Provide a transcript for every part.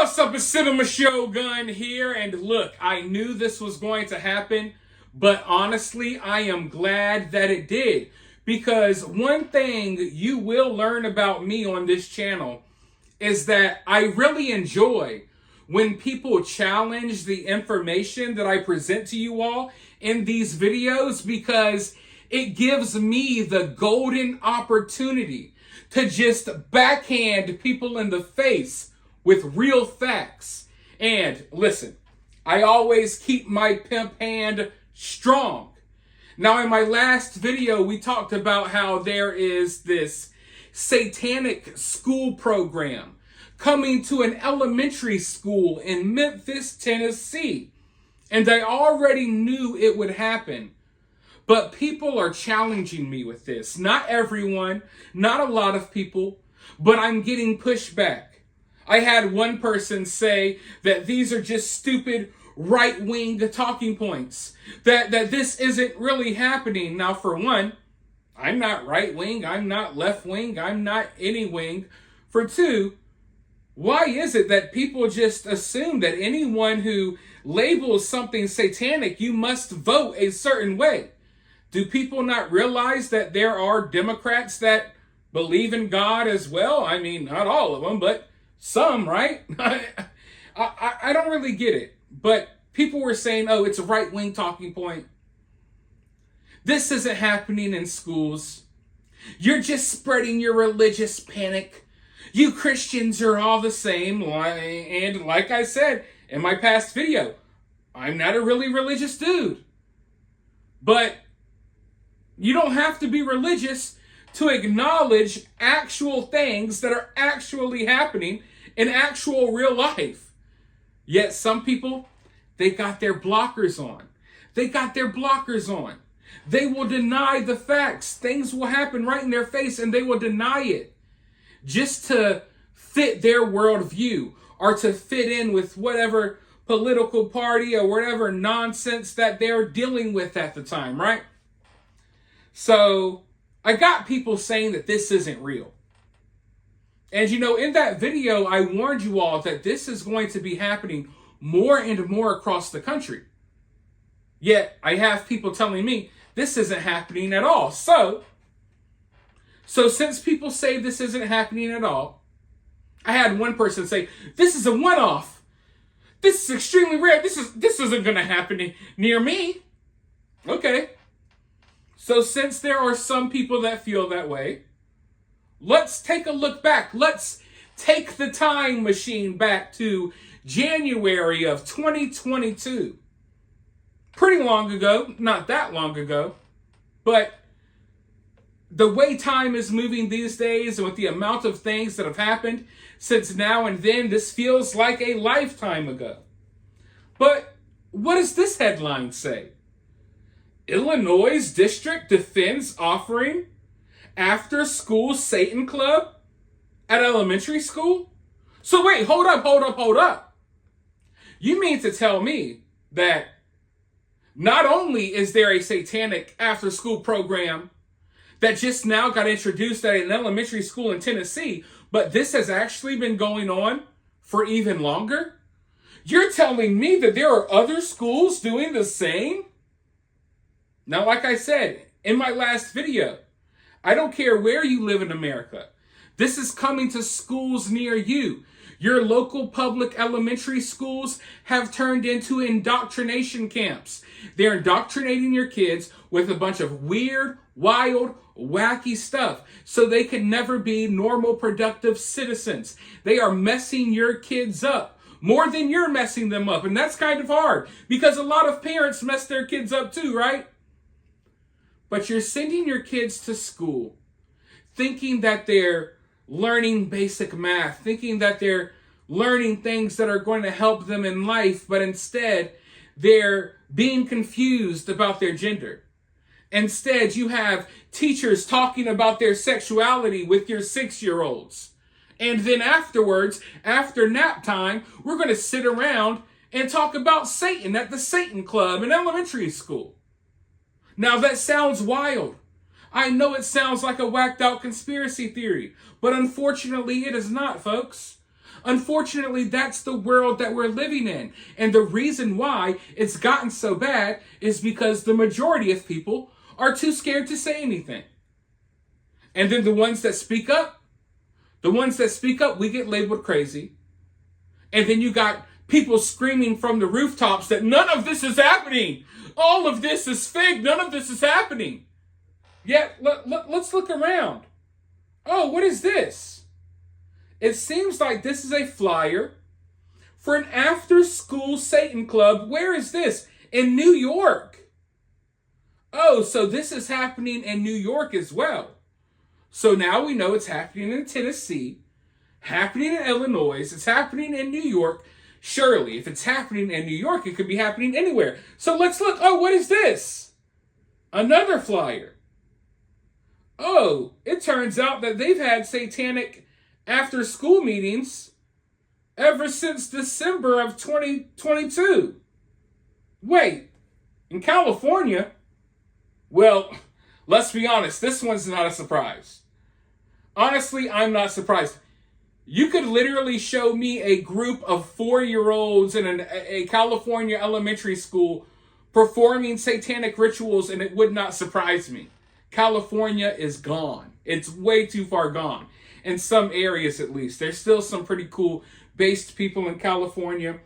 What's up, it's cinemashogun here, and look, I knew this was going to happen, but honestly, I am glad that it did, because one thing you will learn about me on this channel is that I really enjoy when people challenge the information that I present to you all in these videos, because it gives me the golden opportunity to just backhand people in the face with real facts. And listen, I always keep my pimp hand strong. Now, in my last video, we talked about how there is this Satanic school program coming to an elementary school in Memphis, Tennessee. And I already knew it would happen. But people are challenging me with this. Not everyone, not a lot of people, but I'm getting pushback. I had one person say that these are just stupid right-wing talking points, that this isn't really happening. Now, for one, I'm not right-wing, I'm not left-wing, I'm not any wing. For two, why is it that people just assume that anyone who labels something satanic, you must vote a certain way? Do people not realize that there are Democrats that believe in God as well? I mean, not all of them, but some, right? I don't really get it. But people were saying, oh, it's a right-wing talking point. This isn't happening in schools. You're just spreading your religious panic. You Christians are all the same. And like I said in my past video, I'm not a really religious dude. But you don't have to be religious to acknowledge actual things that are actually happening in actual real life. Yet some people, they got their blockers on. They got their blockers on. They will deny the facts. Things will happen right in their face and they will deny it just to fit their worldview or to fit in with whatever political party or whatever nonsense that they're dealing with at the time, right? So I got people saying that this isn't real. And you know, in that video, I warned you all that this is going to be happening more and more across the country. Yet I have people telling me this isn't happening at all. So since people say this isn't happening at all, I had one person say, this is a one-off. This is extremely rare. This isn't going to happen near me. Okay. So since there are some people that feel that way, let's take a look back. Let's take the time machine back to January of 2022. Pretty long ago, not that long ago, but the way time is moving these days and with the amount of things that have happened since now and then, this feels like a lifetime ago. But what does this headline say? Illinois district defends offering after school Satan club at elementary school? So wait, hold up. You mean to tell me that not only is there a satanic after school program that just now got introduced at an elementary school in Tennessee, but this has actually been going on for even longer? You're telling me that there are other schools doing the same? Now, like I said in my last video, I don't care where you live in America. This is coming to schools near you. Your local public elementary schools have turned into indoctrination camps. They're indoctrinating your kids with a bunch of weird, wild, wacky stuff so they can never be normal, productive citizens. They are messing your kids up more than you're messing them up. And that's kind of hard because a lot of parents mess their kids up too, right? But you're sending your kids to school thinking that they're learning basic math, thinking that they're learning things that are going to help them in life, but instead they're being confused about their gender. Instead, you have teachers talking about their sexuality with your 6-year-olds. And then afterwards, after nap time, we're going to sit around and talk about Satan at the Satan Club in elementary school. Now that sounds wild. I know it sounds like a whacked out conspiracy theory, but unfortunately it is not, folks. Unfortunately, that's the world that we're living in. And the reason why it's gotten so bad is because the majority of people are too scared to say anything. And then the ones that speak up, we get labeled crazy. And then you got people screaming from the rooftops that none of this is happening. All of this is fake. None of this is happening. Yet, let's look around. Oh, what is this? It seems like this is a flyer for an after-school Satan club. Where is this? In New York. Oh, so this is happening in New York as well. So now we know it's happening in Tennessee, happening in Illinois, it's happening in New York. Surely, if it's happening in New York, it could be happening anywhere. So let's look. Oh, what is this? Another flyer. Oh, it turns out that they've had satanic after-school meetings ever since December of 2022. Wait, in California? Well, let's be honest, this one's not a surprise. Honestly, I'm not surprised. You could literally show me a group of 4-year-olds in a California elementary school performing satanic rituals and it would not surprise me. California is gone. It's way too far gone. In some areas, at least. There's still some pretty cool based people in California.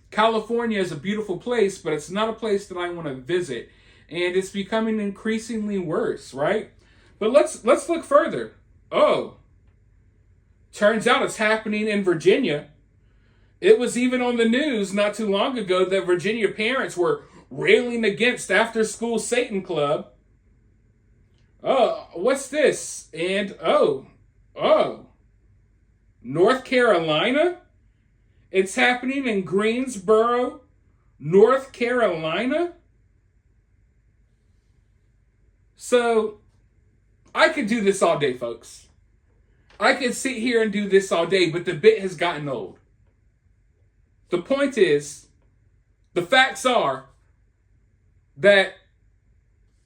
California is a beautiful place, but it's not a place that I want to visit. And it's becoming increasingly worse, right? But let's look further. Oh, turns out it's happening in Virginia. It was even on the news not too long ago that Virginia parents were railing against after-school Satan Club. Oh, what's this? And oh, North Carolina? It's happening in Greensboro, North Carolina? So, I could do this all day, folks. I could sit here and do this all day, but the bit has gotten old. The point is, the facts are that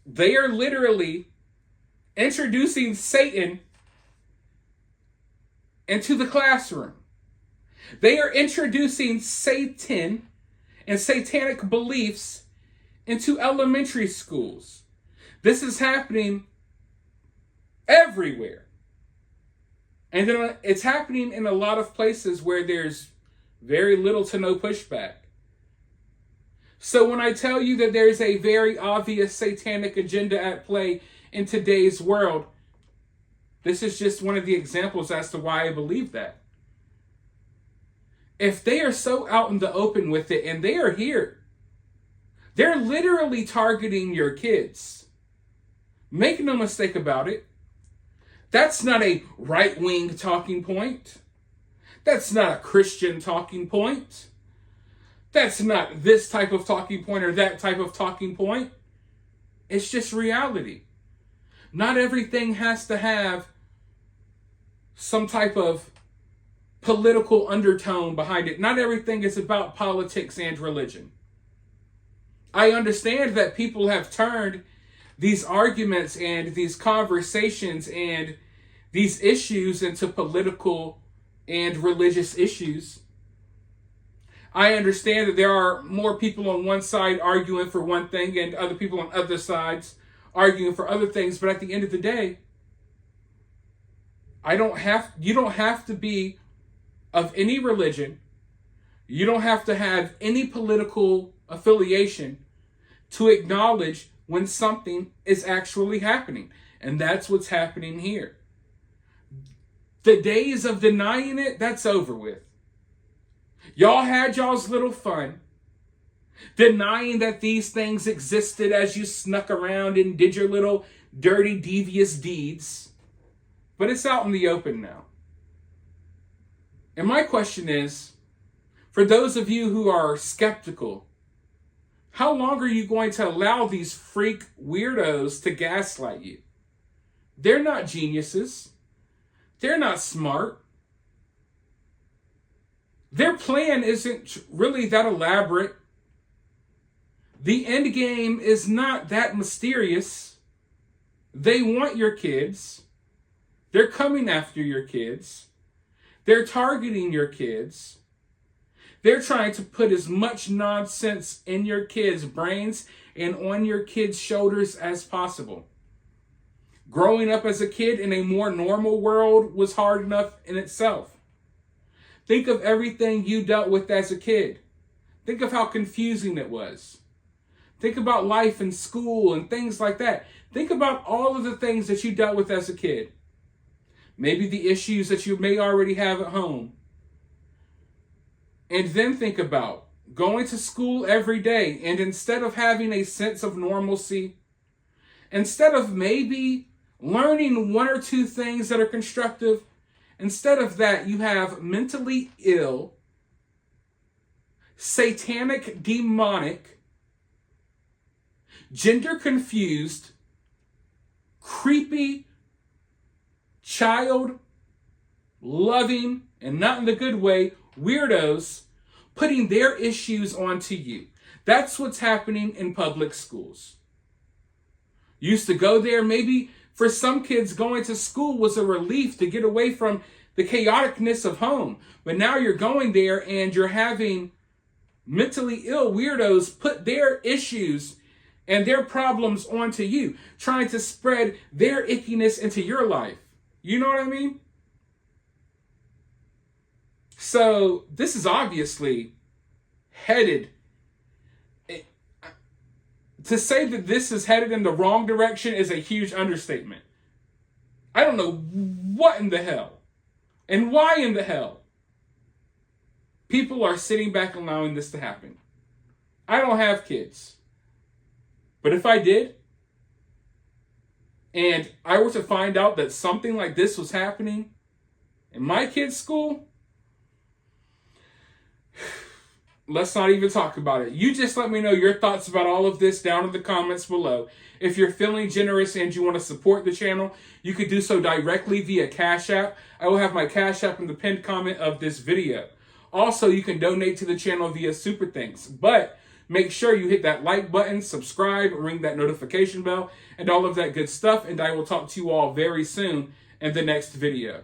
they are literally introducing Satan into the classroom. They are introducing Satan and satanic beliefs into elementary schools. This is happening everywhere. And then it's happening in a lot of places where there's very little to no pushback. So when I tell you that there's a very obvious satanic agenda at play in today's world, this is just one of the examples as to why I believe that. If they are so out in the open with it, and they are here, they're literally targeting your kids. Make no mistake about it. That's not a right-wing talking point. That's not a Christian talking point. That's not this type of talking point or that type of talking point. It's just reality. Not everything has to have some type of political undertone behind it. Not everything is about politics and religion. I understand that people have turned these arguments and these conversations and these issues into political and religious issues. I understand that there are more people on one side arguing for one thing and other people on other sides arguing for other things, but at the end of the day, you don't have to be of any religion. You don't have to have any political affiliation to acknowledge when something is actually happening. And that's what's happening here. The days of denying it, that's over with. Y'all had y'all's little fun, denying that these things existed as you snuck around and did your little dirty, devious deeds. But it's out in the open now. And my question is, for those of you who are skeptical, how long are you going to allow these freak weirdos to gaslight you? They're not geniuses. They're not smart. Their plan isn't really that elaborate. The end game is not that mysterious. They want your kids. They're coming after your kids. They're targeting your kids. They're trying to put as much nonsense in your kids' brains and on your kids' shoulders as possible. Growing up as a kid in a more normal world was hard enough in itself. Think of everything you dealt with as a kid. Think of how confusing it was. Think about life in school and things like that. Think about all of the things that you dealt with as a kid. Maybe the issues that you may already have at home. And then think about going to school every day, and instead of having a sense of normalcy, instead of maybe learning one or two things that are constructive, instead of that, you have mentally ill, satanic, demonic, gender confused, creepy, child loving, and not in the good way, weirdos putting their issues onto you. That's what's happening in public schools. You used to go there, maybe for some kids going to school was a relief to get away from the chaoticness of home. But now you're going there and you're having mentally ill weirdos put their issues and their problems onto you, trying to spread their ickiness into your life. You know what I mean? So this is obviously headed. To say that this is headed in the wrong direction is a huge understatement. I don't know what in the hell and why in the hell people are sitting back allowing this to happen. I don't have kids. But if I did, and I were to find out that something like this was happening in my kid's school, let's not even talk about it. You just let me know your thoughts about all of this down in the comments below. If you're feeling generous and you want to support the channel, you could do so directly via Cash App. I will have my Cash App in the pinned comment of this video. Also, you can donate to the channel via Super Thanks. But make sure you hit that like button, subscribe, ring that notification bell, and all of that good stuff. And I will talk to you all very soon in the next video.